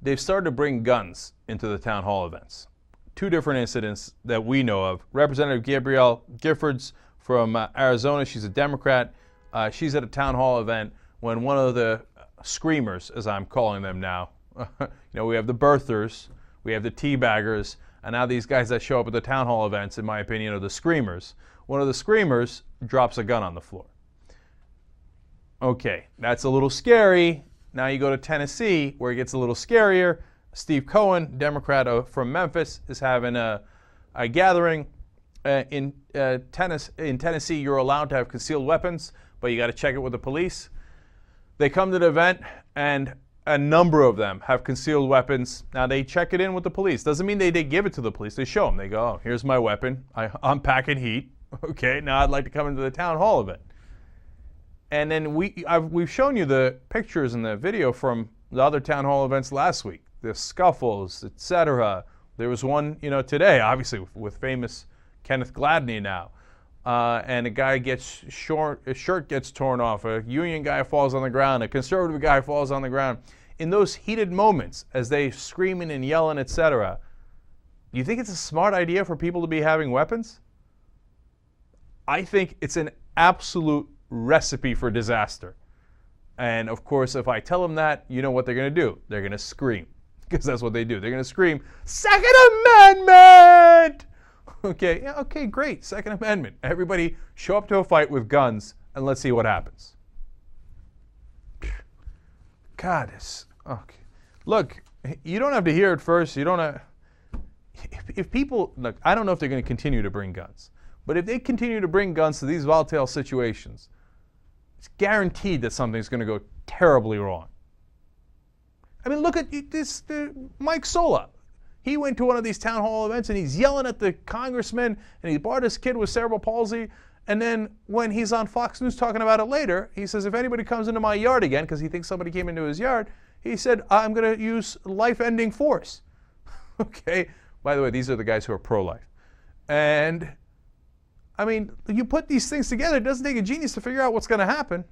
They've started to bring guns into the town hall events. Two different incidents that we know of. Representative Gabrielle Giffords from Arizona, she's a Democrat. She's at a town hall event when one of the screamers, as I'm calling them now, we have the birthers, we have the teabaggers, and now these guys that show up at the town hall events, in my opinion, are the screamers. One of the screamers drops a gun on the floor. Okay, that's a little scary. Now you go to Tennessee, where it gets a little scarier. Steve Cohen, Democrat from Memphis, is having a gathering. In Tennessee, you're allowed to have concealed weapons, but you got to check it with the police. They come to the event, and a number of them have concealed weapons. Now, they check it in with the police. Doesn't mean they give it to the police. They show them. They go, oh, here's my weapon. I'm packing heat. Okay, now I'd like to come into the town hall event. And then we've shown you the pictures and the video from the other town hall events last week. The scuffles, etc. There was one, today, obviously, with famous Kenneth Gladney now. And a guy gets his shirt gets torn off. A union guy falls on the ground. A conservative guy falls on the ground. In those heated moments, as they screaming and yelling, etc., do you think it's a smart idea for people to be having weapons? I think it's an absolute recipe for disaster. And of course, if I tell them that, you know what they're going to do? They're going to scream, because that's what they do. They're going to scream, Second Amendment! Okay, yeah, okay, great, Second Amendment. Everybody show up to a fight with guns, and let's see what happens. God, okay. Look, you don't have to hear it first. You don't have, if people, look, I don't know if they're going to continue to bring guns, but if they continue to bring guns to these volatile situations, it's guaranteed that something's going to go terribly wrong. I mean, look at this, Mike Sola. He went to one of these town hall events and he's yelling at the congressman and he brought his kid with cerebral palsy. And then when he's on Fox News talking about it later, he says, if anybody comes into my yard again, because he thinks somebody came into his yard, he said, I'm going to use life-ending force. Okay. By the way, these are the guys who are pro-life. And I mean, you put these things together, it doesn't take a genius to figure out what's going to happen.